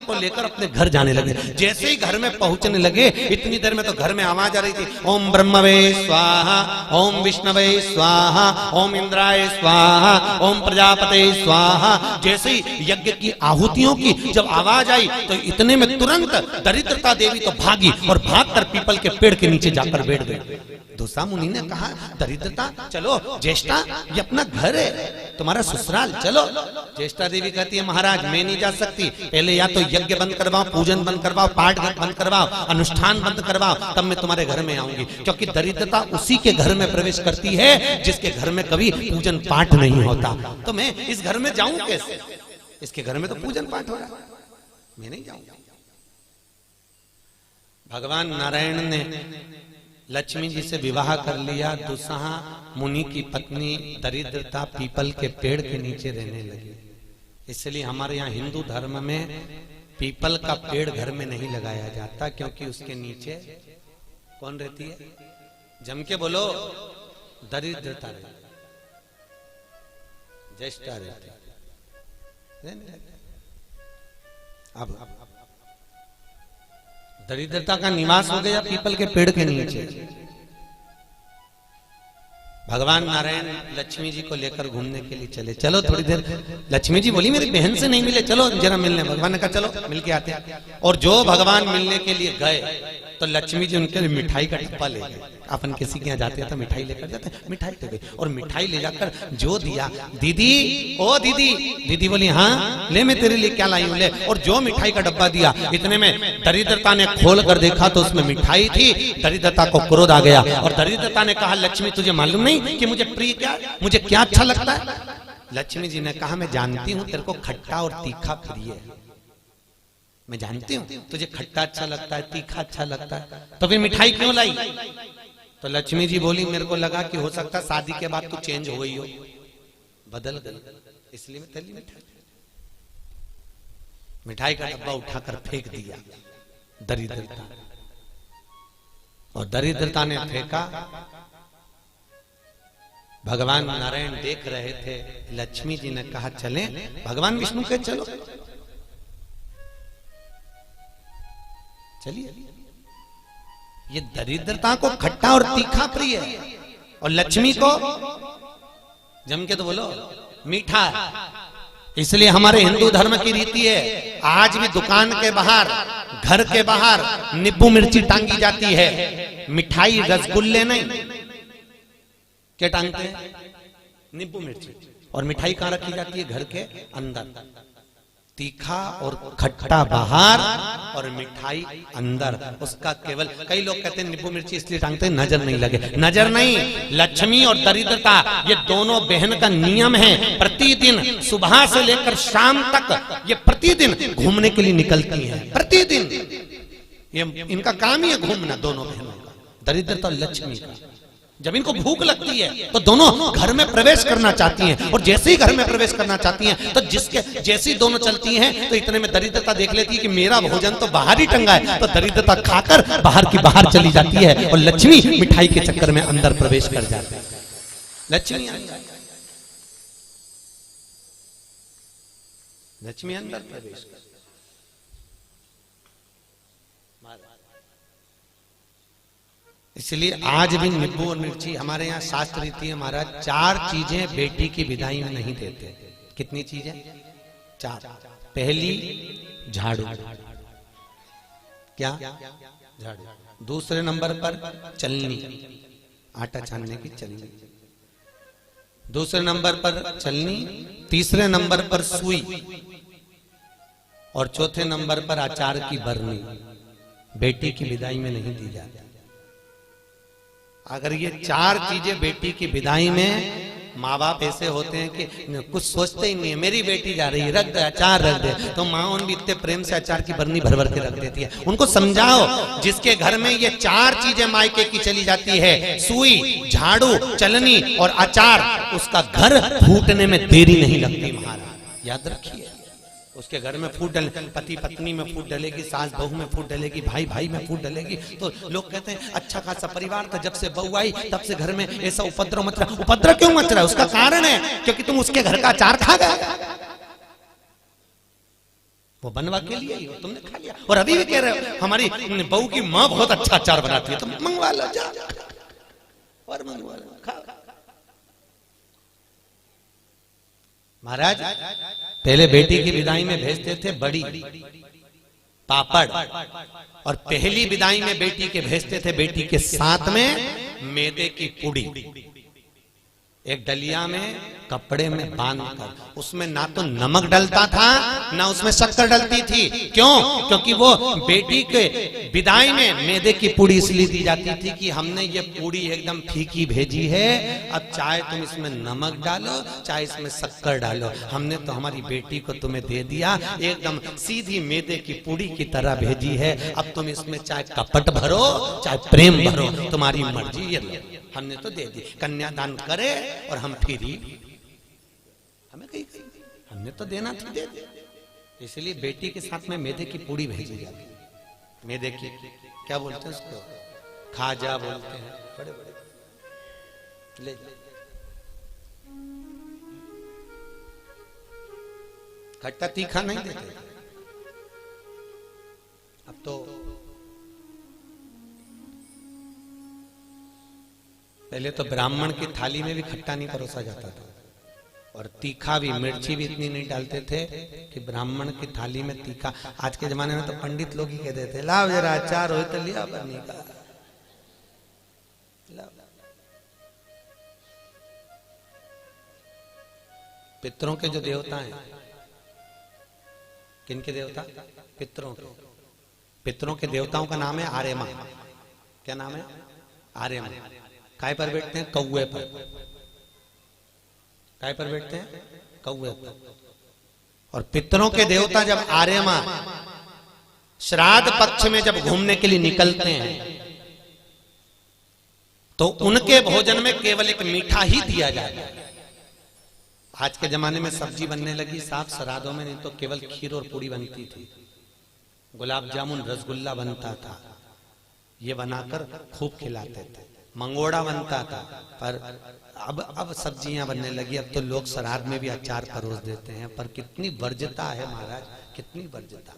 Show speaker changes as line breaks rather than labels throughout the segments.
को लेकर अपने घर जाने लगे। जैसे ही घर में पहुंचने लगे, इतनी देर में तो घर में आवाज आ रही थी, ओम ब्रह्मवे स्वाहा, ओम विष्णवे स्वाहा, ओम इंद्राय स्वाहा, ओम प्रजापते स्वाहा। जैसे ही यज्ञ की आहुतियों की जब आवाज आई तो इतने में तुरंत दरिद्रता देवी तो भागी और भागकर पीपल के पेड़ के नीचे जाकर बैठ गई। दूसरा मुनि ने कहा, दरिद्रता चलो, ज्येष्ठा ये अपना घर है, तुम्हारा ससुराल, चलो। ज्येष्ठा देवी कहती है, महाराज मैं नहीं जा सकती, पहले या तो यज्ञ बंद करवाओ, पूजन बंद करवाओ, पाठ बंद करवाओ, अनुष्ठान बंद करवाओ, तब मैं तुम्हारे घर में आऊंगी। क्योंकि दरिद्रता उसी के घर में प्रवेश करती है जिसके घर में कभी पूजन पाठ नहीं होता। तो मैं इस घर में जाऊं कैसे? इसके घर में तो पूजन पाठ हो रहा है, मैं नहीं जाऊंगा। भगवान नारायण ने लक्ष्मी जी से विवाह कर लिया। दुस्सहा मुनि की पत्नी दरिद्रता पीपल के पेड़ के नीचे रहने लगी। इसलिए हमारे यहाँ हिंदू धर्म में पीपल का पेड़ घर में नहीं लगाया जाता, क्योंकि उसके नीचे कौन रहती है? जम के बोलो, दरिद्रता रहती, ज्येष्ठा रहती। अब दरिद्रता का निवास हो गया पीपल के पेड़ के नीचे। भगवान नारायण लक्ष्मी जी को लेकर घूमने के लिए चले। चलो थोड़ी देर, लक्ष्मी जी बोली मेरी बहन से नहीं मिले, चलो जरा मिलने। भगवान ने कहा चलो मिलके आते हैं। और जो भगवान मिलने के लिए गए तो लक्ष्मी जी उनके लिए मिठाई का डिब्बा ले गए। अपन किसी के यहाँ जाते हैं तो मिठाई लेकर जाते हैं, मिठाई ले गए और मिठाई ले जाकर जो दिया, दीदी ओ दीदी, दीदी बोली हाँ ले, मैं तेरे लिए क्या लाई हूं ले। और जो मिठाई का डब्बा दिया, इतने में दरिद्रता ने खोल कर देखा तो उसमें मिठाई थी। दरिद्रता को क्रोध आ गया और दरिद्रता ने कहा, लक्ष्मी तुझे मालूम नहीं कि मुझे प्रिय क्या, मुझे क्या अच्छा लगता है? लक्ष्मी जी ने कहा, मैं जानती हूँ तेरे को खट्टा और तीखा प्रिय है, मैं जानती हूँ तुझे खट्टा अच्छा लगता है, तीखा अच्छा लगता है, तो फिर मिठाई क्यों लाई? तो लक्ष्मी जी बोली, मेरे को लगा कि हो सकता शादी के बाद तू चेंज हो गई हो, बदल गई, इसलिए मैं तेरी मिठाई। मिठाई का डब्बा उठाकर फेंक दिया दरिद्रता, और दरिद्रता ने फेंका। भगवान नारायण देख रहे थे। लक्ष्मी जी ने कहा चलें। भगवान विष्णु के चलो, चलिए। ये दरिद्रता को खट्टा और तीखा प्रिय है और लक्ष्मी को जम के तो बोलो मीठा। इसलिए हमारे हिंदू धर्म की रीति है, आज भी दुकान के बाहर, घर के बाहर नींबू मिर्ची टांगी जाती है। मिठाई रसगुल्ले नहीं, क्या टांगते हैं? नींबू मिर्ची। और मिठाई कहां रखी जाती है? घर के अंदर। तीखा और खट्टा बाहर और मिठाई अंदर। उसका केवल, कई लोग कहते हैं नींबू मिर्ची इसलिए टांगते हैं नजर नहीं लगे। नजर नहीं, लक्ष्मी और दरिद्रता ये दोनों बहन का नियम है। प्रतिदिन सुबह से लेकर शाम तक ये प्रतिदिन घूमने के लिए निकलती हैं। प्रतिदिन ये इनका काम ही है घूमना, दोनों बहनों का, दरिद्रता और लक्ष्मी का। जब इनको भूख लगती है तो दोनों घर में प्रवेश करना चाहती हैं, और जैसे ही घर में प्रवेश करना चाहती हैं तो जिसके जैसी दोनों चलती हैं तो इतने में दरिद्रता देख लेती है कि मेरा भोजन तो बाहर ही टंगा है, तो दरिद्रता खाकर बाहर की बाहर चली जाती है और लक्ष्मी मिठाई के चक्कर में अंदर प्रवेश कर जाती है। लक्ष्मी अंदर प्रवेश कर। इसलिए आज भी नींबू और मिर्ची हमारे यहाँ शास्त्र रीति है महाराज, 4 चीजें बेटी की विदाई में नहीं देते। कितनी चीजें? 4। पहली झाड़ू, क्या? झाड़ू। दूसरे नंबर पर चलनी, आटा छानने की चलनी। दूसरे नंबर पर चलनी, तीसरे नंबर पर सुई, और चौथे नंबर पर अचार की बरनी। बेटी की विदाई में नहीं दी जाती। अगर ये 4 चीजें बेटी की विदाई में, माँ बाप ऐसे होते हैं कि कुछ सोचते ही नहीं है, मेरी बेटी जा रही है, रख दे अचार रख दे, तो माँ उन भी इतने प्रेम से अचार की बरनी भर भर के रख देती है। उनको समझाओ, जिसके घर में ये 4 चीजें मायके की चली जाती है, सुई, झाड़ू, चलनी और अचार, उसका घर फूटने में देरी नहीं लगती महाराज, याद रखिए। उसके घर में फूट डले, पति पत्नी में फूट डलेगी, सास बहू में फूट डलेगी, भाई भाई में फूट डलेगी, तो लोग कहते हैं अच्छा खासा परिवार था, जब से बहू आई तब से घर में ऐसा उपद्रव मच रहा। उपद्रव क्यों मच रहा है? उसका कारण है क्योंकि तुम उसके घर का अचार खा गए। वो बनवा के लिए ही हो, तुमने खा लिया। और अभी भी कह रहे हो हमारी बहू की माँ बहुत अच्छा अचार बनाती है, तो मंगवा लो, जा और मंगवा लो, खाओ। महाराज पहले बेटी की विदाई में भेजते थे बड़ी, पापड़, और पहली विदाई में बेटी के भेजते थे बेटी के साथ में मैदे की पूड़ी, एक डलिया में कपड़े में बांधकर, उसमें ना तो नमक डलता था ना उसमें शक्कर डलती थी। क्यों? क्योंकि वो बेटी के विदाई में मैदे की पूड़ी इसलिए दी जाती थी कि हमने ये पूड़ी एकदम फीकी भेजी है, अब चाहे तुम इसमें नमक डालो चाहे इसमें शक्कर डालो, हमने तो हमारी बेटी को तुम्हें दे दिया, एकदम सीधी मैदे की पूड़ी की तरह भेजी है, अब तुम इसमें चाहे कपट भरो चाहे प्रेम भरो, तुम्हारी मर्जी, ये लो, हमने तो दे दी, कन्यादान करे और हम फिरी, हमें कहीं हमने तो देना था, दे दे। इसलिए बेटी के साथ में मैदे की पूड़ी भेजी जाती, मैदे की क्या बोलते हैं उसको, खाजा बोलते हैं, बड़े बड़े ले, खट्टा तीखा नहीं देते। अब तो पहले तो ब्राह्मण की थाली में भी खट्टा नहीं परोसा जाता था, और तीखा भी, मिर्ची भी इतनी नहीं डालते थे कि ब्राह्मण की थाली में तीखा। आज के जमाने में तो पंडित लोग ही कह देते लाओ जरा अचार हो तो लिया बनी का, पितरों के जो देवता हैं, किनके देवता? पितरों के। पितरों के देवताओं का नाम है आर्यमा। क्या नाम है? आर्यमा। काय पर बैठते हैं? कौवे पर। काय पर बैठते हैं? कौवे पर। और पितरों के देवता जब आर्यमा श्राद्ध पक्ष में जब घूमने के लिए निकलते हैं तो उनके भोजन में केवल एक मीठा ही दिया जाता है। आज के जमाने में सब्जी बनने लगी साफ श्राद्धों में, नहीं तो केवल खीर और पूड़ी बनती थी, गुलाब जामुन रसगुल्ला बनता था, ये बनाकर खूब खिलाते थे, मंगोड़ा बनता था। पर अब सब्जियां बनने लगी, अब तो लोग श्राद्ध में भी अचार परोस देते हैं। पर कितनी वर्ज्यता है महाराज, कितनी वर्ज्यता।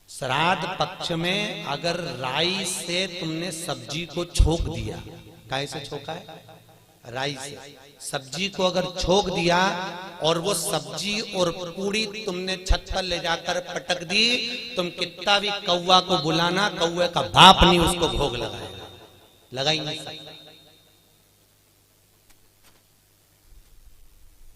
श्राद्ध पक्ष में अगर राई से तुमने सब्जी को छोक दिया, काहे से छोका है? राई से। सब्जी को अगर छोक दिया और वो सब्जी और पूड़ी तुमने छत पर ले जाकर पटक दी, तुम कितना भी कौवा को बुलाना, कौवे का बाप नहीं उसको भोग लगाएगा, लगा ही नहीं सकता।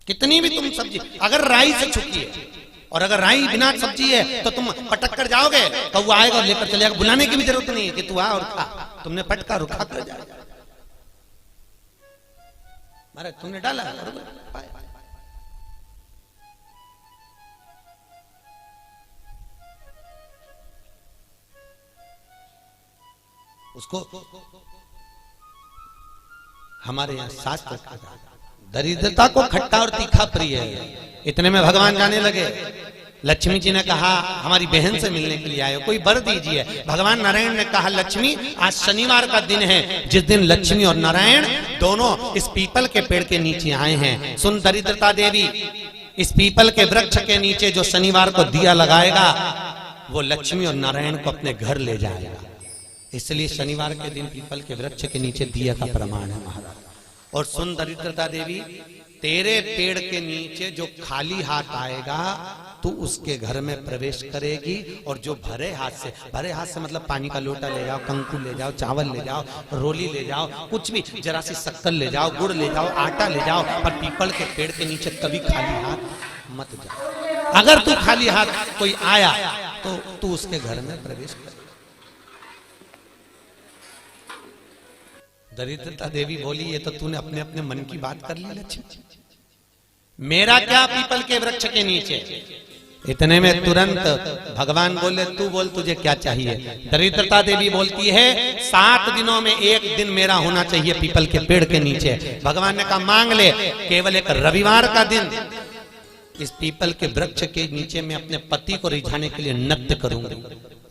कितनी भी तुम सब्जी अगर राई से छुकी है, और अगर राई बिना सब्जी है तो तुम पटक कर जाओगे, कौवा आएगा और लेकर चलेगा, बुलाने की भी जरूरत नहीं है कि तू आ और खा, तुमने पटका और खा कर जाएगा। महाराज तुमने डाला उसको। हमारे यहाँ शास्त्र दरिद्रता को खट्टा और तीखा प्रिय है। इतने में भगवान जाने लगे। लक्ष्मी जी ने कहा हमारी बहन से मिलने के लिए आए हो, कोई वर दीजिए। भगवान नारायण ने कहा लक्ष्मी आज शनिवार का दिन है, जिस दिन लक्ष्मी और नारायण दोनों इस पीपल के पेड़ के नीचे आए हैं। सुन दरिद्रता देवी, इस पीपल के वृक्ष के नीचे जो शनिवार को दिया लगाएगा वो लक्ष्मी और नारायण को अपने घर ले जाएगा। इसलिए शनिवार के दिन पीपल के वृक्ष के नीचे दिया का प्रमाण है महाराज। और सुन दरिद्रता देवी, तेरे पेड़ के नीचे जो खाली हाथ आएगा तू उसके घर में प्रवेश करेगी, और जो भरे हाथ से मतलब पानी का लोटा ले जाओ, कंकु ले जाओ, चावल ले जाओ, रोली ले जाओ, कुछ भी, जरा सी शक्कर ले जाओ, गुड़ ले जाओ, आटा ले जाओ, पर पीपल के पेड़ के नीचे कभी खाली हाथ मत जाओ। अगर तू खाली हाथ कोई आया तो तू उसके घर में प्रवेश कर। दरिद्रता देवी बोली ये तो तूने अपने अपने मन की बात कर ली लक्ष्मी, मेरा क्या पीपल के वृक्ष के नीचे। इतने में तुरंत भगवान बोले तू बोल तुझे क्या चाहिए। दरिद्रता देवी बोलती है 7 दिनों में एक दिन मेरा होना चाहिए पीपल के पेड़ के नीचे। भगवान ने कहा मांग ले, केवल एक रविवार का दिन इस पीपल के वृक्ष के नीचे मैं अपने पति को रिझाने के लिए नृत्य करूंगी,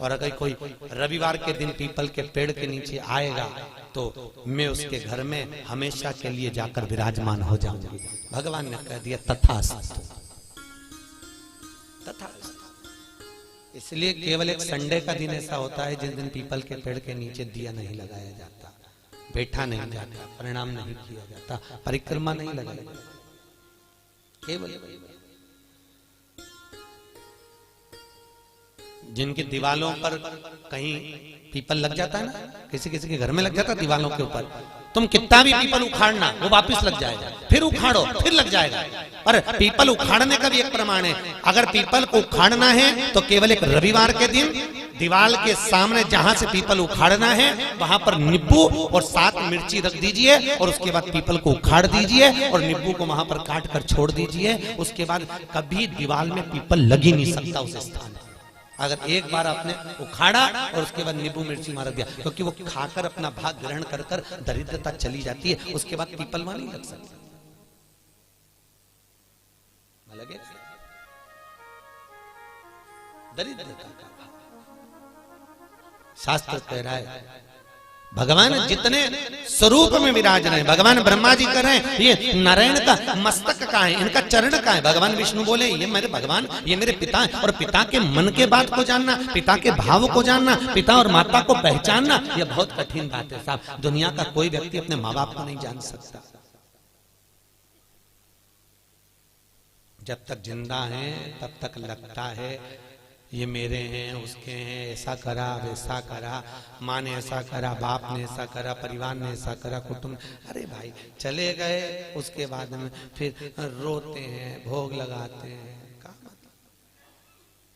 और अगर कोई रविवार के दिन पीपल के पेड़ के नीचे आएगा तो मैं उसके घर में हमेशा के लिए जाकर विराजमान हो जाऊंगी। भगवान ने कह दिया तथास्तु, तथास्तु। इसलिए केवल एक संडे का दिन ऐसा होता है जिस दिन पीपल के पेड़ के नीचे दिया नहीं लगाया जाता, बैठा नहीं जाता, प्रणाम नहीं किया जाता, परिक्रमा नहीं लगाई जाती। केवल जिनकी दीवालों पर कहीं पीपल लग जाता है ना, किसी किसी के घर में लग जाता है दीवालों के ऊपर, तुम कितना भी पीपल उखाड़ना वो वापस लग जाएगा, फिर उखाड़ो फिर लग जाएगा। पर पीपल उखाड़ने का भी एक प्रमाण है, अगर पीपल को उखाड़ना है तो केवल एक रविवार के दिन दीवाल के सामने जहां से पीपल उखाड़ना है वहां पर नींबू और 7 मिर्ची रख दीजिए और उसके बाद पीपल को उखाड़ दीजिए और नींबू को वहां पर काट कर छोड़ दीजिए। उसके बाद कभी दीवाल में पीपल लग ही नहीं सकता उस स्थान पर। अगर एक बार आपने उखाड़ा और उसके बाद नींबू मिर्ची मार दिया, क्योंकि वो खाकर अपना भाग ग्रहण कर कर दरिद्रता चली जाती है, उसके बाद पीपल वहां नहीं लग सकती। लगे दरिद्रता का शास्त्र कह रहा है भगवान जितने स्वरूप में विराज रहे हैं, भगवान ब्रह्मा जी कर रहे हैं, ये नारायण का मस्तक का है, इनका चरण का है। भगवान विष्णु बोले ये मेरे भगवान, ये मेरे पिता है। और पिता के मन के बात को जानना, पिता के भाव को जानना, पिता और माता को पहचानना, ये बहुत कठिन बात है साहब। दुनिया का कोई व्यक्ति अपने माँ बाप को नहीं जान सकता। जब तक जिंदा है तब तक लगता है ये मेरे हैं, उसके हैं, ऐसा करा वैसा करा, माँ ने ऐसा करा, बाप ने ऐसा करा, परिवार ने ऐसा करा, कुटुंब। अरे भाई चले गए, उसके बाद में फिर रोते हैं, भोग लगाते हैं। क्या मतलब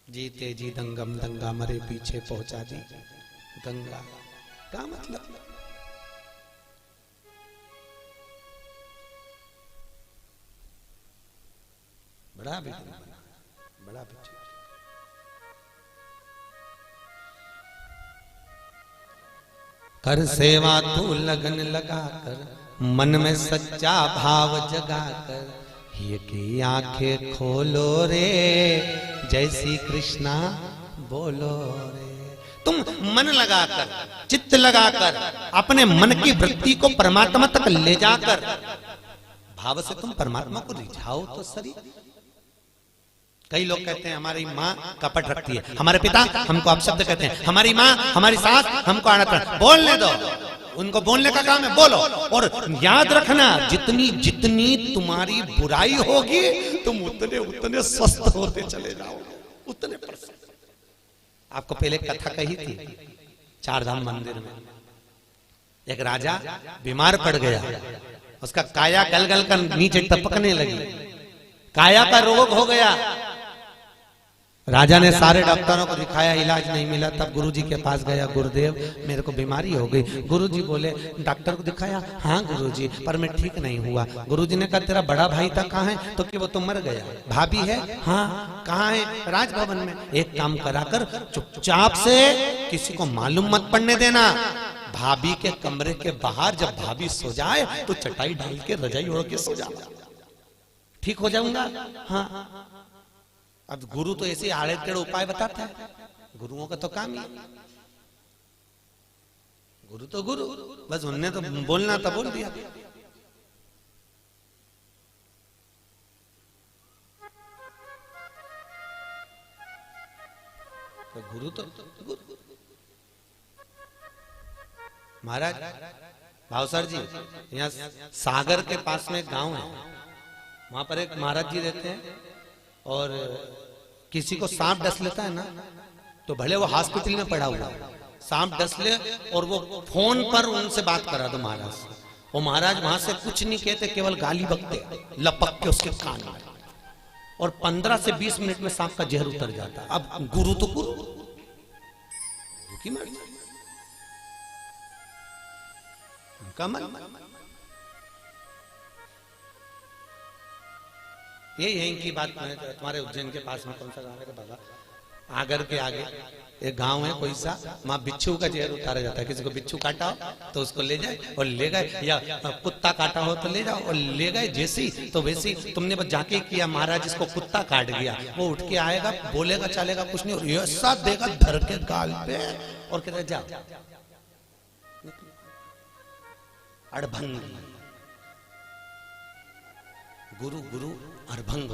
जीते जी दंगम दंगा, मरे पीछे पहुंचा दी गंगा। क्या मतलब बड़ा बड़ा पीछे। कर सेवा तू लगन लगा कर, मन में सच्चा भाव जगा कर, ये की आंखें खोलो रे, जय श्री कृष्णा बोलो रे। तुम मन लगाकर, चित्त लगाकर, अपने मन की वृत्ति को परमात्मा तक ले जाकर भाव से तुम परमात्मा को रिझाओ तो सही। कई लोग कहते हैं हमारी माँ कपट रखती है, हमारे पिता हमको अपशब्द कहते हैं, हमारी माँ हमारी सास हमको आड़त। बोलने दो, उनको बोलने का काम है, बोलो। और याद रखना जितनी जितनी तुम्हारी बुराई होगी तुम उतने उतने स्वस्थ होते चले जाओगे, उतने परसेंट। आपको पहले कथा कही थी चारधाम मंदिर में, एक राजा बीमार पड़ गया, उसका काया गल गल कर नीचे टपकने लगी, काया का रोग हो गया। राजा ने सारे डॉक्टरों को दिखाया, इलाज नहीं मिला। तब गुरुजी के पास गया, गुरुदेव मेरे को बीमारी हो गई। गुरुजी बोले डॉक्टर को दिखाया, हाँ गुरुजी पर मैं ठीक नहीं हुआ। गुरुजी ने कहा तेरा बड़ा भाई था कहाँ है? तो कि वो तो मर गया। भाभी है? हाँ। कहाँ है? राजभवन में। एक काम करा कर चुपचाप से किसी को मालूम मत पड़ने देना, भाभी के कमरे के बाहर जब भाभी सो जाए तो चटाई डाल के रजाई ओढ़ के सो जा, ठीक हो जाऊंगा। हाँ। अब गुरु तो ऐसे आड़े टेढ़े उपाय बताता है, गुरुओं का तो काम ही। गुरु तो गुरु, बस उनने तो बोलना था बोल दिया। तो गुरु तो गुरु। महाराज भावसर जी, यहाँ सागर के पास में एक गांव है, वहां पर एक महाराज जी रहते हैं। और किसी को सांप डस लेता है ना, तो भले वो हॉस्पिटल में पड़ा हुआ, सांप डस ले और वो फोन पर उनसे बात करा दो महाराज से, वो महाराज वहां से कुछ नहीं कहते, केवल गाली बकते लपक के उसके कान में, और 15 से 20 मिनट में सांप का जहर उतर जाता। अब गुरु तो गुरु की मर्जी, उनका मन। ये यहीं की बात है। तुम्हारे उज्जैन के पास में कौन सा गांव है बाबा, आगर के आगे एक गांव है कोई सा, वहां बिच्छू का जहर उतारा जाता है। किसी को बिच्छू काटा हो तो उसको ले जाए और ले गए, या कुत्ता काटा हो तो ले जाओ और ले गए। जैसे ही तो वैसे ही तुमने बस जाके किया, महाराज इसको कुत्ता काट गया, वो उठ के आएगा, बोलेगा चलेगा कुछ नहीं, और ऐसा देगा धर के गाल पे और कहता जाओ अड़भंगी। गुरु गुरु अड़भंग,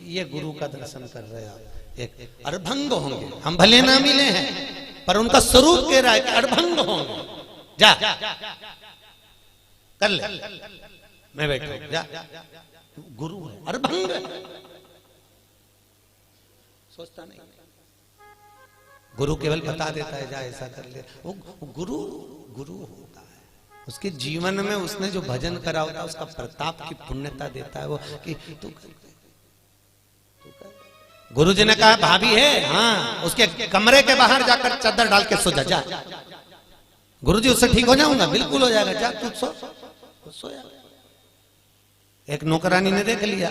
ये गुरु का दर्शन कर रहे आप, एक अड़भंग होंगे। हम भले ना मिले हैं पर उनका स्वरूप कह रहा है कि अड़भंग होंगे। जा कर ले, मैं बैठा जा, गुरु है अड़भंग सोचता नहीं। गुरु केवल बता देता है जा ऐसा कर ले। वो गुरु गुरु होता है, उसके जीवन में उसने जो भजन करा होता है उसका प्रताप की पुण्यता देता है वो कि तू कर। गुरु जी ने कहा भाभी है, हाँ उसके कमरे के बाहर जाकर चादर डाल के सो जा। गुरु जी उससे ठीक हो जाऊंगा, बिल्कुल हो जाएगा, जा तू सोया। एक नौकरानी ने देख लिया,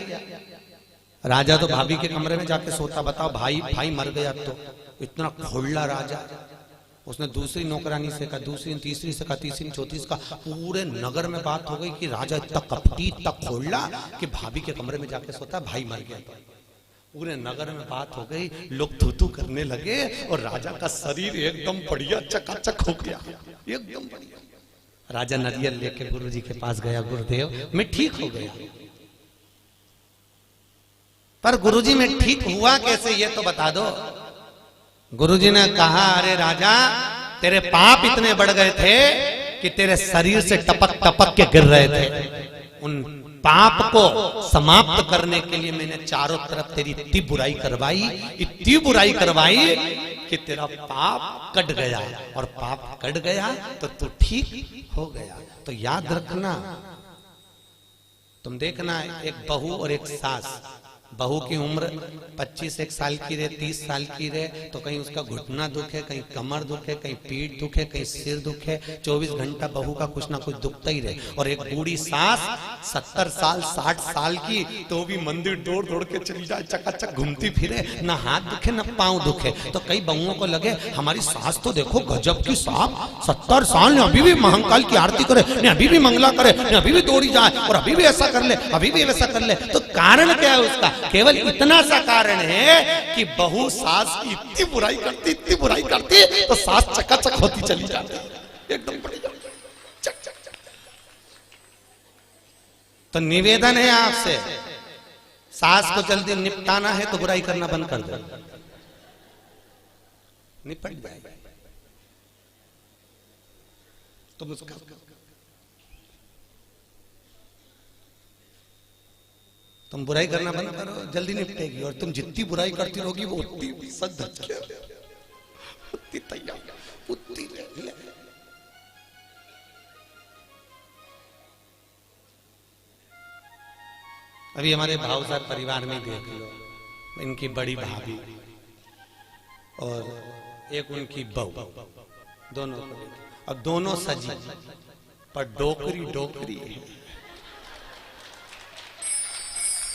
राजा तो भाभी के कमरे में जाके सोता। बताओ भाई मर गया तो इतना खोला राजा। उसने दूसरी नौकरानी से कहा, दूसरी तीसरी से कहा, तीसरी चौथी से कहा। पूरे नगर में बात हो गई कि राजा इतना कपटी इतना खोला कि भाभी के कमरे में जाके सोता, भाई मर गया। पूरे नगर में बात हो गई, लोग थू करने लगे और राजा का शरीर एकदम बढ़िया चकाचक हो गया, एकदम बढ़िया। राजा नरियल लेके गुरु जी के पास गया, गुरुदेव मैं ठीक हो गया। पर गुरुजी में ठीक हुआ कैसे ये तो बता दो। गुरुजी ने कहा अरे राजा तेरे पाप इतने बढ़ गए थे कि तेरे शरीर से टपक टपक के गिर रहे थे। उन पाप को समाप्त करने के लिए मैंने चारों तरफ तेरी इतनी बुराई करवाई कि तेरा पाप कट गया, और पाप कट गया तो तू ठीक हो गया। तो याद रखना, तुम देखना एक बहू और एक सास, बहू की उम्र 25 साल की रहे, 30 साल की रहे तो कहीं उसका घुटना दुखे, कहीं कमर दुखे, कहीं पीठ दुखे, कहीं सिर दुखे, 24 घंटा बहू का कुछ ना कुछ दुखता ही रहे। और एक बूढ़ी सास 70 साल 60 साल की तो भी मंदिर दौड़ दौड़ के चली जाए, चकाचक घूमती फिरे, ना हाथ दुखे ना पांव दुखे। तो कई बहुओं को लगे हमारी सास तो देखो गजब की साहब, 70 साल ने अभी भी महाकाल की आरती करे, ने अभी भी मंगला करे, ने अभी भी दौड़ी जाए और अभी भी ऐसा कर ले, अभी भी वैसा कर ले। तो कारण क्या है उसका? केवल इतना सा कारण है कि बहू सास की इतनी बुराई करती तो सास चकाचक होती चली जाती, एकदम बढ़िया चक चक चक। तो निवेदन है आपसे, सास को जल्दी निपटाना है तो बुराई करना बंद कर दो, निपट जाएगा। तुम उसका तुम बुराई करना बंद करो, जल्दी निपटेगी। और तुम जितनी बुराई करती रहोगी वो उतनी सद उतनी तैयार उतनी। अभी हमारे भावसार परिवार में देख लो, इनकी बड़ी भाभी और एक उनकी बहू, दोनों को देखो, अब दोनों सजी पर डोकरी है।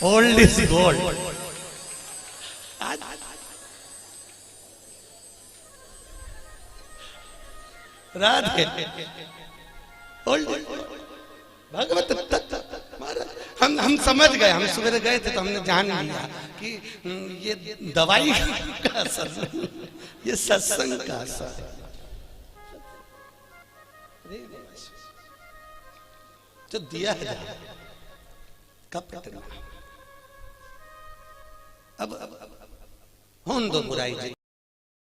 Old is gold. राधे ओल्ड भगवत हम समझ गए, हम सवेरे गए थे तो हमने जान लिया कि ये दवाई का असर, ये सत्संग का असर। जो दिया है कब अब हों दो बुराई।